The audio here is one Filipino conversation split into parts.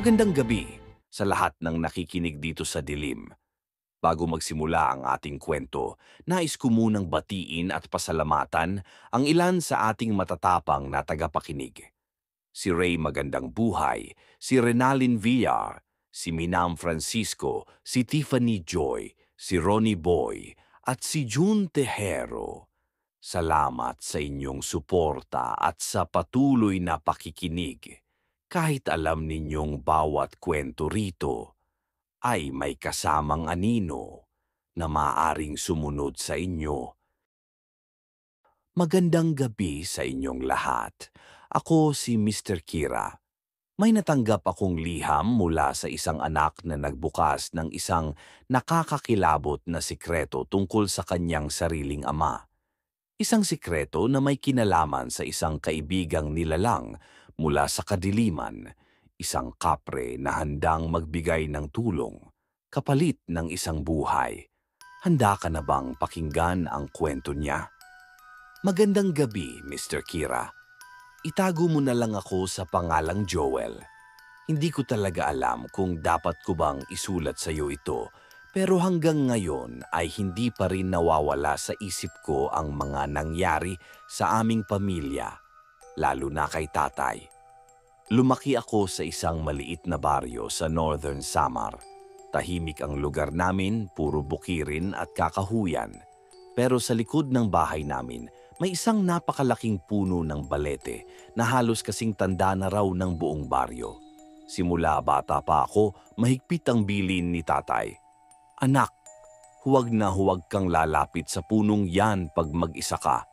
Magandang gabi sa lahat ng nakikinig dito sa dilim. Bago magsimula ang ating kwento, nais ko munang batiin at pasalamatan ang ilan sa ating matatapang na tagapakinig. Si Ray Magandang Buhay, si Renalyn Villar, si Minam Francisco, si Tiffany Joy, si Ronnie Boy, at si June Tejero. Salamat sa inyong suporta at sa patuloy na pakikinig. Kahit alam ninyong bawat kwento rito ay may kasamang anino na maaring sumunod sa inyo. Magandang gabi sa inyong lahat. Ako si Mr. Kira. May natanggap akong liham mula sa isang anak na nagbukas ng isang nakakakilabot na sikreto tungkol sa kanyang sariling ama. Isang sikreto na may kinalaman sa isang kaibigang nilalang mula sa kadiliman, isang kapre na handang magbigay ng tulong, kapalit ng isang buhay. Handa ka na bang pakinggan ang kwento niya? Magandang gabi, Mr. Kira. Itago mo na lang ako sa pangalang Joel. Hindi ko talaga alam kung dapat ko bang isulat sa iyo ito, pero hanggang ngayon ay hindi pa rin nawawala sa isip ko ang mga nangyari sa aming pamilya, lalo na kay tatay. Lumaki ako sa isang maliit na baryo sa Northern Samar. Tahimik ang lugar namin, puro bukirin at kakahuyan. Pero sa likod ng bahay namin, may isang napakalaking puno ng balete na halos kasing tanda na raw ng buong baryo. Simula bata pa ako, mahigpit ang bilin ni tatay. Anak, huwag na huwag kang lalapit sa punong yan pag mag-isa ka.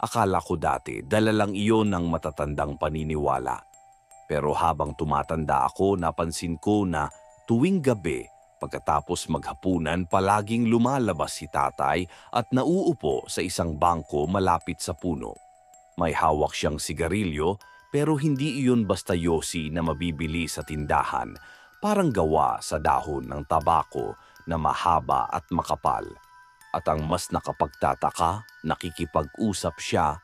Akala ko dati dala lang iyon ng matatandang paniniwala. Pero habang tumatanda ako, napansin ko na tuwing gabi, pagkatapos maghapunan, palaging lumalabas si tatay at nauupo sa isang bangko malapit sa puno. May hawak siyang sigarilyo, pero hindi iyon basta yosi na mabibili sa tindahan, parang gawa sa dahon ng tabako na mahaba at makapal. At ang mas nakapagtataka, nakikipag-usap siya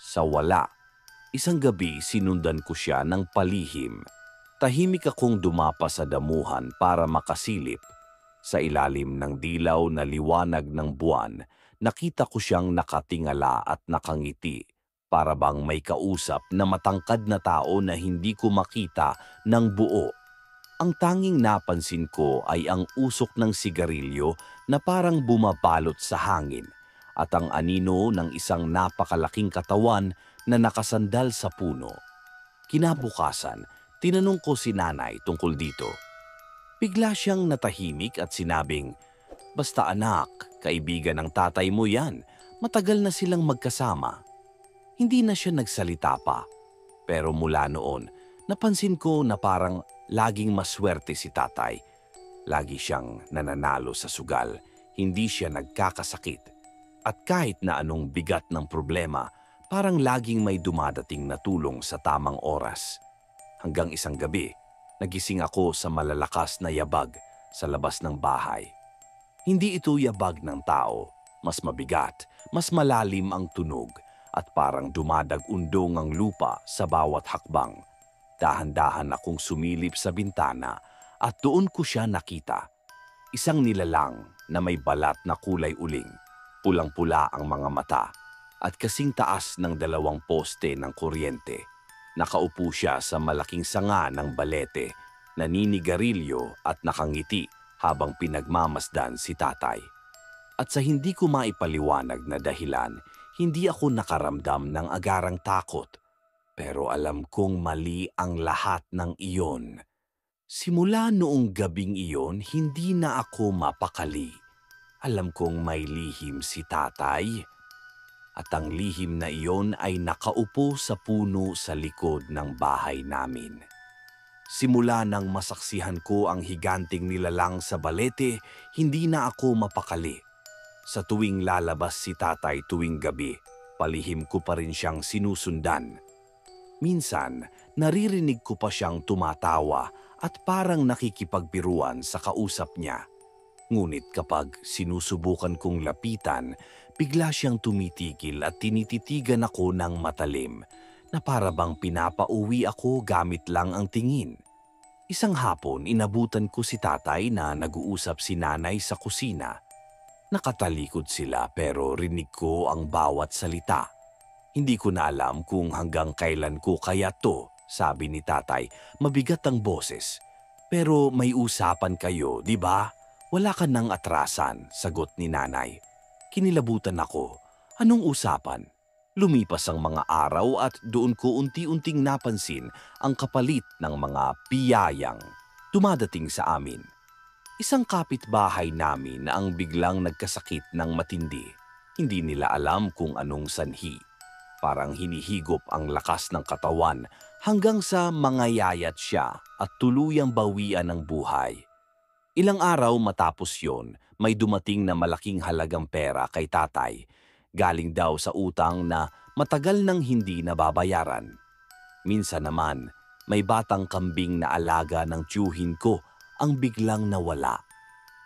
sa wala. Isang gabi sinundan ko siya ng palihim. Tahimik akong dumapa sa damuhan para makasilip. Sa ilalim ng dilaw na liwanag ng buwan, nakita ko siyang nakatingala at nakangiti, para bang may kausap na matangkad na tao na hindi ko makita ng buo. Ang tanging napansin ko ay ang usok ng sigarilyo na parang bumabalot sa hangin at ang anino ng isang napakalaking katawan na nakasandal sa puno. Kinabukasan, tinanong ko si nanay tungkol dito. Bigla siyang natahimik at sinabing, "Basta anak, kaibigan ng tatay mo yan. Matagal na silang magkasama." Hindi na siya nagsalita pa. Pero mula noon, napansin ko na parang laging maswerte si tatay. Lagi siyang nananalo sa sugal, hindi siya nagkakasakit. At kahit na anong bigat ng problema, parang laging may dumadating na tulong sa tamang oras. Hanggang isang gabi, nagising ako sa malalakas na yabag sa labas ng bahay. Hindi ito yabag ng tao, mas mabigat, mas malalim ang tunog, at parang dumadag-undong ang lupa sa bawat hakbang. Dahan-dahan akong sumilip sa bintana at doon ko siya nakita. Isang nilalang na may balat na kulay uling, pulang-pula ang mga mata, at kasing taas ng 2 poste ng kuryente. Nakaupo siya sa malaking sanga ng balete, naninigarilyo at nakangiti habang pinagmamasdan si tatay. At sa hindi ko maipaliwanag na dahilan, hindi ako nakaramdam ng agarang takot. Pero alam kong mali ang lahat ng iyon. Simula noong gabing iyon, hindi na ako mapakali. Alam kong may lihim si tatay. At ang lihim na iyon ay nakaupo sa puno sa likod ng bahay namin. Simula nang masaksihan ko ang higanting nilalang sa balete, hindi na ako mapakali. Sa tuwing lalabas si tatay tuwing gabi, palihim ko pa rin siyang sinusundan. Minsan, naririnig ko pa siyang tumatawa at parang nakikipagbiruan sa kausap niya. Ngunit kapag sinusubukan kong lapitan, bigla siyang tumitigil at tinititigan ako ng matalim, na para bang pinapauwi ako gamit lang ang tingin. Isang hapon, inabutan ko si tatay na nag-uusap si nanay sa kusina. Nakatalikod sila pero rinig ko ang bawat salita. Hindi ko na alam kung hanggang kailan ko kaya to, sabi ni tatay. Mabigat ang boses. Pero may usapan kayo, di ba? Wala ka nang atrasan, sagot ni nanay. Kinilabutan ako. Anong usapan? Lumipas ang mga araw at doon ko unti-unting napansin ang kapalit ng mga piyayang dumadating sa amin. Isang kapitbahay namin na ang biglang nagkasakit ng matindi. Hindi nila alam kung anong sanhi. Parang hinihigop ang lakas ng katawan hanggang sa mangayayat siya at tuluyang bawian ng buhay. Ilang araw matapos yon, may dumating na malaking halagang pera kay tatay. Galing daw sa utang na matagal nang hindi nababayaran. Minsan naman, may batang kambing na alaga ng tiyuhin ko ang biglang nawala.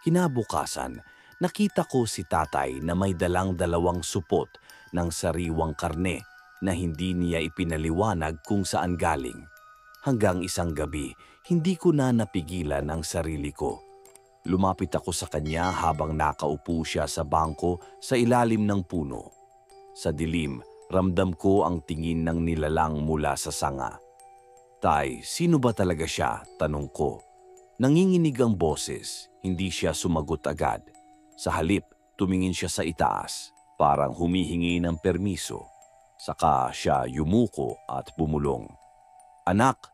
Kinabukasan, nakita ko si tatay na may dalang dalawang supot ng sariwang karne na hindi niya ipinaliwanag kung saan galing. Hanggang isang gabi, hindi ko na napigilan ang sarili ko. Lumapit ako sa kanya habang nakaupo siya sa bangko sa ilalim ng puno. Sa dilim, ramdam ko ang tingin ng nilalang mula sa sanga. "Tay, sino ba talaga siya?" tanong ko. Nanginginig ang boses, hindi siya sumagot agad. Sa halip, tumingin siya sa itaas, parang humihingi ng permiso. Saka siya yumuko at bumulong. "Anak,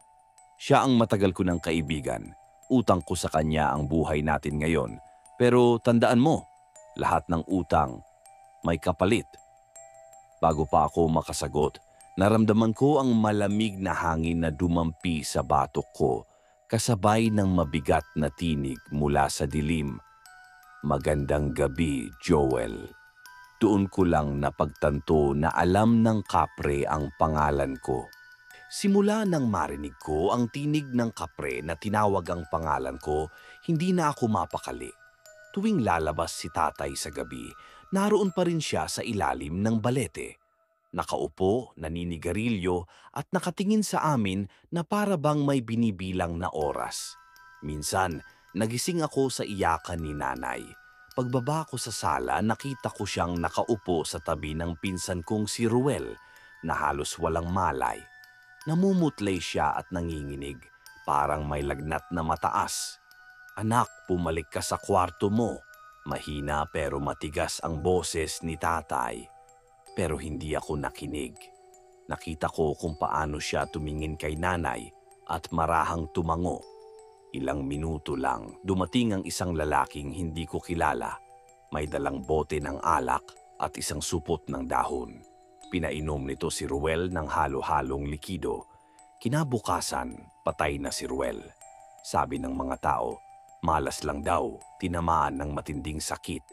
siya ang matagal ko ng kaibigan. Utang ko sa kanya ang buhay natin ngayon. Pero tandaan mo, lahat ng utang may kapalit." Bago pa ako makasagot, naramdaman ko ang malamig na hangin na dumampi sa batok ko, kasabay ng mabigat na tinig mula sa dilim. "Magandang gabi, Joel." Doon ko lang napagtanto na alam ng kapre ang pangalan ko. Simula nang marinig ko ang tinig ng kapre na tinawag ang pangalan ko, hindi na ako mapakali. Tuwing lalabas si tatay sa gabi, naroon pa rin siya sa ilalim ng balete. Nakaupo, naninigarilyo at nakatingin sa amin na para bang may binibilang na oras. Minsan, nagising ako sa iyakan ni nanay. Pagbaba ko sa sala, nakita ko siyang nakaupo sa tabi ng pinsan kong si Ruel na halos walang malay. Namumutlay siya at nanginginig, parang may lagnat na mataas. "Anak, pumalik ka sa kwarto mo." Mahina pero matigas ang boses ni tatay. Pero hindi ako nakinig. Nakita ko kung paano siya tumingin kay nanay at marahang tumango. Ilang minuto lang, dumating ang isang lalaking hindi ko kilala. May dalang bote ng alak at isang supot ng dahon. Pinainom nito si Ruel ng halo-halong likido. Kinabukasan, patay na si Ruel. Sabi ng mga tao, malas lang daw, tinamaan ng matinding sakit.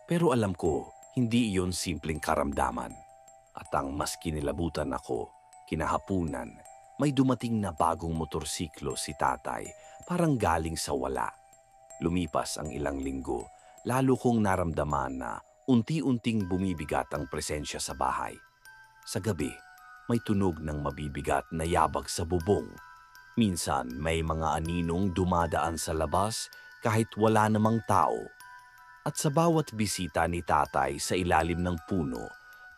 Pero alam ko, hindi iyon simpleng karamdaman. At ang mas kinilabutan ako, kinahapunan, may dumating na bagong motorsiklo si tatay, parang galing sa wala. Lumipas ang ilang linggo, lalo kong naramdaman na unti-unting bumibigat ang presensya sa bahay. Sa gabi, may tunog ng mabibigat na yabag sa bubong. Minsan may mga aninong dumadaan sa labas kahit wala namang tao. At sa bawat bisita ni tatay sa ilalim ng puno,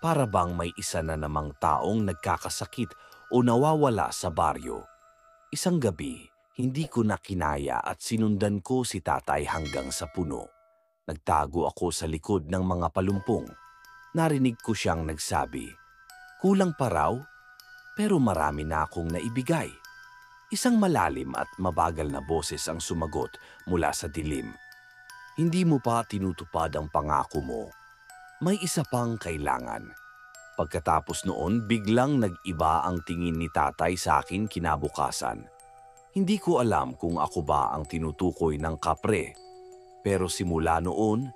para bang may isa na namang taong nagkakasakit o nawawala sa baryo. Isang gabi, hindi ko na kinaya at sinundan ko si tatay hanggang sa puno. Nagtago ako sa likod ng mga palumpong. Narinig ko siyang nagsabi, "Kulang pa raw, pero marami na akong naibigay." Isang malalim at mabagal na boses ang sumagot mula sa dilim. "Hindi mo pa tinutupad ang pangako mo. May isa pang kailangan." Pagkatapos noon, biglang nag-iba ang tingin ni tatay sa akin kinabukasan. Hindi ko alam kung ako ba ang tinutukoy ng kapre. Pero simula noon,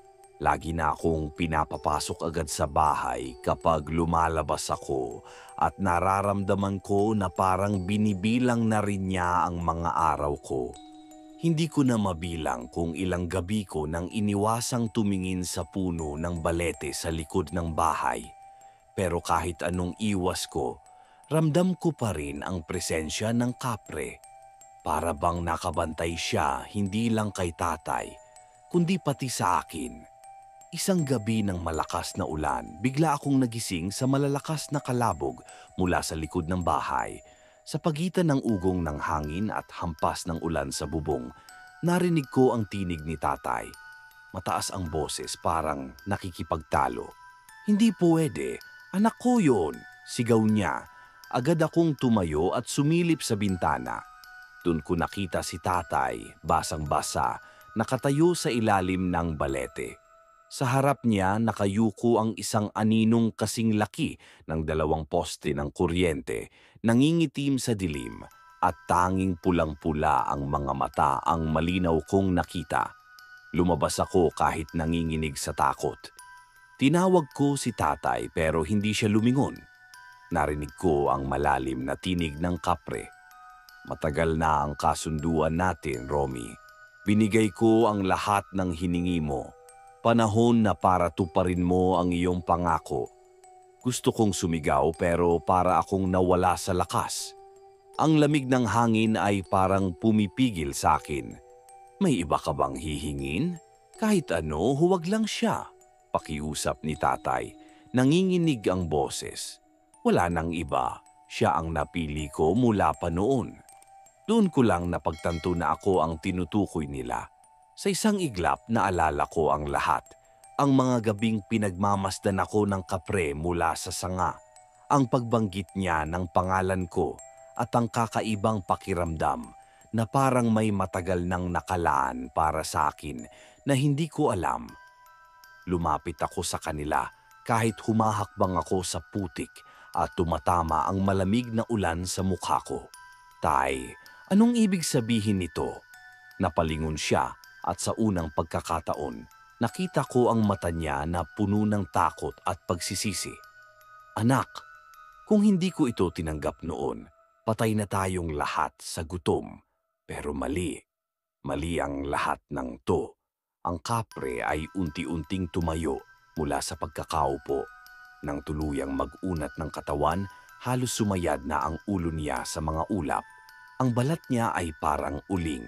lagi na akong pinapapasok agad sa bahay kapag lumalabas ako at nararamdaman ko na parang binibilang na rin niya ang mga araw ko. Hindi ko na mabilang kung ilang gabi ko nang iniwasang tumingin sa puno ng balete sa likod ng bahay. Pero kahit anong iwas ko, ramdam ko pa rin ang presensya ng kapre. Para bang nakabantay siya hindi lang kay tatay, kundi pati sa akin. Isang gabi ng malakas na ulan, bigla akong nagising sa malalakas na kalabog mula sa likod ng bahay. Sa pagitan ng ugong ng hangin at hampas ng ulan sa bubong, narinig ko ang tinig ni tatay. Mataas ang boses, parang nakikipagtalo. "Hindi pwede, anak ko yun," sigaw niya. Agad akong tumayo at sumilip sa bintana. Doon ko nakita si tatay, basang-basa, nakatayo sa ilalim ng balete. Sa harap niya nakayuko ang isang aninong kasing laki ng 2 poste ng kuryente, nangingitim sa dilim, at tanging pulang-pula ang mga mata ang malinaw kong nakita. Lumabas ako kahit nanginginig sa takot. Tinawag ko si tatay pero hindi siya lumingon. Narinig ko ang malalim na tinig ng kapre. "Matagal na ang kasunduan natin, Romy. Binigay ko ang lahat ng hiningi mo. Panahon na para tuparin mo ang iyong pangako." Gusto kong sumigaw pero para akong nawala sa lakas. Ang lamig ng hangin ay parang pumipigil sa akin. "May iba ka bang hihingin? Kahit ano, huwag lang siya," pakiusap ni tatay. Nanginginig ang boses. Wala nang iba. Siya ang napili ko mula pa noon. Doon ko lang napagtanto na ako ang tinutukoy nila. Sa isang iglap, naalala ko ang lahat. Ang mga gabing pinagmamasdan ako ng kapre mula sa sanga. Ang pagbanggit niya ng pangalan ko at ang kakaibang pakiramdam na parang may matagal nang nakalaan para sa akin na hindi ko alam. Lumapit ako sa kanila kahit humahakbang ako sa putik at tumatama ang malamig na ulan sa mukha ko. "Tay, anong ibig sabihin nito?" Napalingon siya at sa unang pagkakataon, nakita ko ang mata niya na puno ng takot at pagsisisi. "Anak, kung hindi ko ito tinanggap noon, patay na tayong lahat sa gutom. Pero mali. Mali ang lahat ng to." Ang kapre ay unti-unting tumayo mula sa pagkakaupo. Nang tuluyang mag-unat ng katawan, halos sumayad na ang ulo niya sa mga ulap. Ang balat niya ay parang uling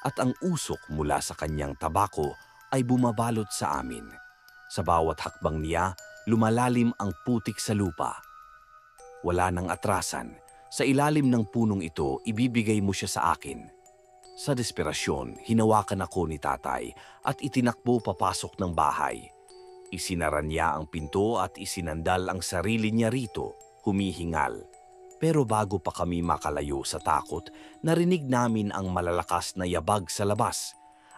at ang usok mula sa kanyang tabako ay bumabalot sa amin. Sa bawat hakbang niya, lumalalim ang putik sa lupa. Wala nang atrasan. Sa ilalim ng punong ito, ibibigay mo siya sa akin. Sa desperasyon, hinawakan ako ni tatay at itinakbo papasok ng bahay. Isinara niya ang pinto at isinandal ang sarili niya rito, humihingal. Pero bago pa kami makalayo sa takot, narinig namin ang malalakas na yabag sa labas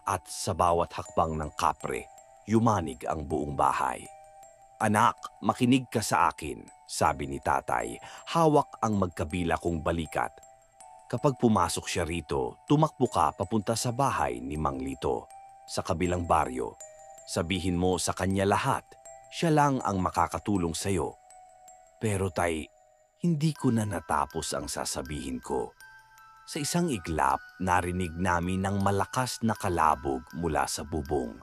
at sa bawat hakbang ng kapre, yumanig ang buong bahay. "Anak, makinig ka sa akin," sabi ni tatay, hawak ang magkabila kong balikat. "Kapag pumasok siya rito, tumakbo ka papunta sa bahay ni Mang Lito, sa kabilang baryo. Sabihin mo sa kanya lahat, siya lang ang makakatulong sa'yo." Pero tay, hindi ko na natapos ang sasabihin ko. Sa isang iglap, narinig namin ng malakas na kalabog mula sa bubong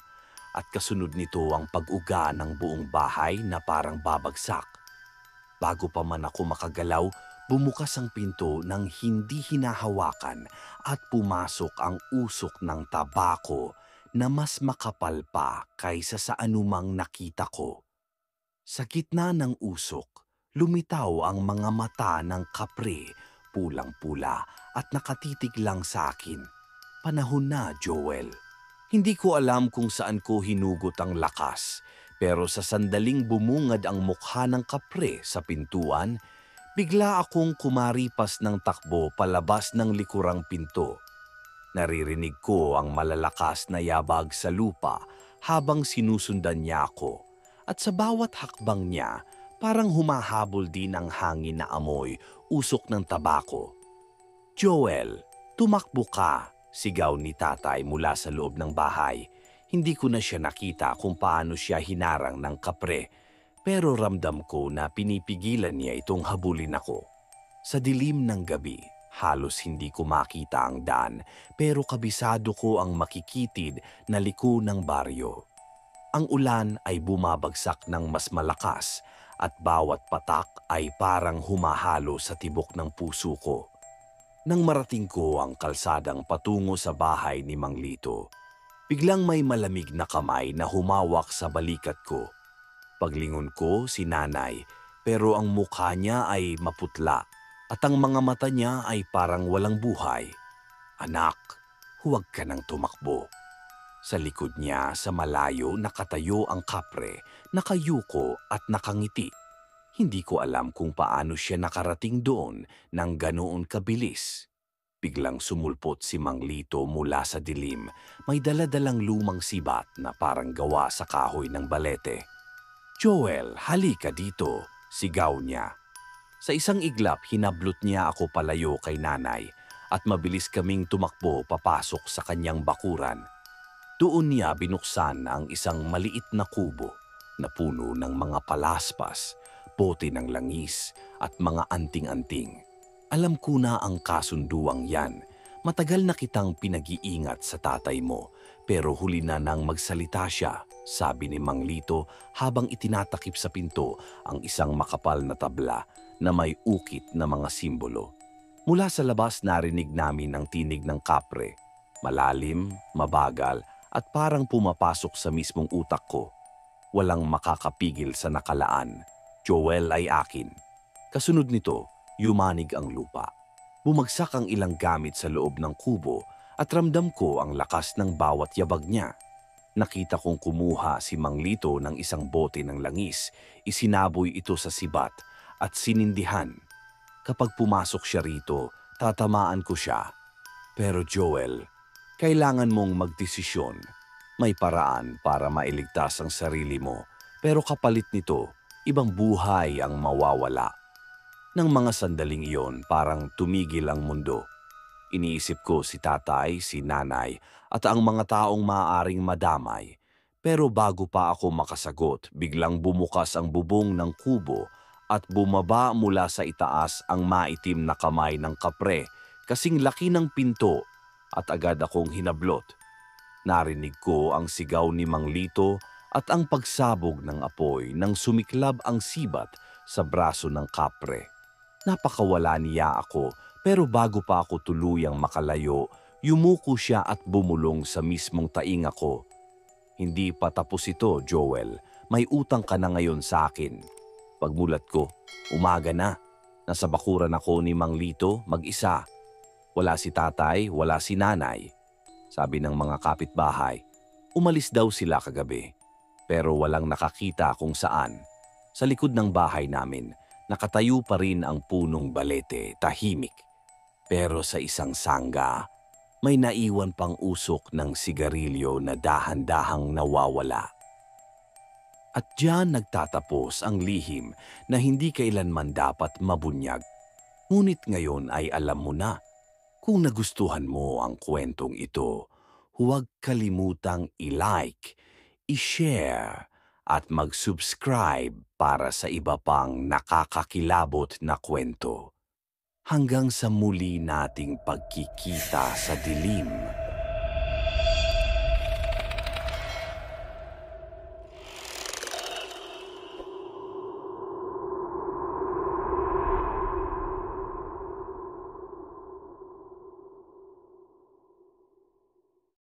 at kasunod nito ang pag-uga ng buong bahay na parang babagsak. Bago pa man ako makagalaw, bumukas ang pinto ng hindi hinahawakan at pumasok ang usok ng tabako na mas makapal pa kaysa sa anumang nakita ko. Sa gitna ng usok, lumitaw ang mga mata ng kapre, pulang-pula at nakatitig lang sa akin. "Panahon na, Joel." Hindi ko alam kung saan ko hinugot ang lakas, pero sa sandaling bumungad ang mukha ng kapre sa pintuan, bigla akong kumaripas ng takbo palabas ng likurang pinto. Naririnig ko ang malalakas na yabag sa lupa habang sinusundan niya ako. At sa bawat hakbang niya, parang humahabol din ang hangin na amoy, usok ng tabako. "Joel, tumakbo ka," sigaw ni tatay mula sa loob ng bahay. Hindi ko na siya nakita kung paano siya hinarang ng kapre, pero ramdam ko na pinipigilan niya itong habulin ako. Sa dilim ng gabi, halos hindi ko makita ang daan, pero kabisado ko ang makikitid na liko ng baryo. Ang ulan ay bumabagsak ng mas malakas at bawat patak ay parang humahalo sa tibok ng puso ko. Nang marating ko ang kalsadang patungo sa bahay ni Mang Lito, biglang may malamig na kamay na humawak sa balikat ko. Paglingon ko si nanay, pero ang mukha niya ay maputla at ang mga mata niya ay parang walang buhay. "Anak, huwag ka nang tumakbo." Sa likod niya sa malayo nakatayo ang kapre, nakayuko at nakangiti. Hindi ko alam kung paano siya nakarating doon ng ganoon kabilis. Biglang sumulpot si Mang Lito mula sa dilim. May daladalang lumang sibat na parang gawa sa kahoy ng balete. "Joel, halika dito," sigaw niya. Sa isang iglap, hinablot niya ako palayo kay nanay at mabilis kaming tumakbo papasok sa kanyang bakuran. Doon niya binuksan ang isang maliit na kubo na puno ng mga palaspas, bote ng langis at mga anting-anting. "Alam ko na ang kasunduang yan. Matagal na kitang pinag-iingat sa tatay mo, pero huli na nang magsalita siya," sabi ni Mang Lito habang itinatakip sa pinto ang isang makapal na tabla na may ukit na mga simbolo. Mula sa labas narinig namin ang tinig ng kapre. Malalim, mabagal, at parang pumapasok sa mismong utak ko. Walang makakapigil sa nakalaan. "Joel ay akin." Kasunod nito, yumanig ang lupa. Bumagsak ang ilang gamit sa loob ng kubo at ramdam ko ang lakas ng bawat yabag niya. Nakita kong kumuha si Mang Lito ng isang bote ng langis, isinaboy ito sa sibat at sinindihan. Kapag pumasok siya rito, tatamaan ko siya. "Pero Joel, kailangan mong magdesisyon. May paraan para mailigtas ang sarili mo, pero kapalit nito, ibang buhay ang mawawala." Nang mga sandaling iyon, parang tumigil ang mundo. Iniisip ko si tatay, si nanay, at ang mga taong maaaring madamay. Pero bago pa ako makasagot, biglang bumukas ang bubong ng kubo at bumaba mula sa itaas ang maitim na kamay ng kapre, kasing laki ng pinto, at agad akong hinablot. Narinig ko ang sigaw ni Mang Lito at ang pagsabog ng apoy nang sumiklab ang sibat sa braso ng kapre. Napakawala niya ako, pero bago pa ako tuluyang makalayo, yumuko siya at bumulong sa mismong tainga ko. "Hindi pa tapos ito, Joel. May utang ka na ngayon sa akin." Pagmulat ko, umaga na. Nasa bakuran ako ni Mang Lito, mag-isa. Wala si tatay, wala si nanay. Sabi ng mga kapitbahay, umalis daw sila kagabi. Pero walang nakakita kung saan. Sa likod ng bahay namin, nakatayo pa rin ang punong balete, tahimik. Pero sa isang sangga, may naiwan pang usok ng sigarilyo na dahan-dahang nawawala. At diyan nagtatapos ang lihim na hindi kailanman dapat mabunyag. Ngunit ngayon ay alam mo na. Kung nagustuhan mo ang kwentong ito, huwag kalimutang i-like, i-share, at mag-subscribe para sa iba pang nakakakilabot na kwento. Hanggang sa muli nating pagkikita sa dilim.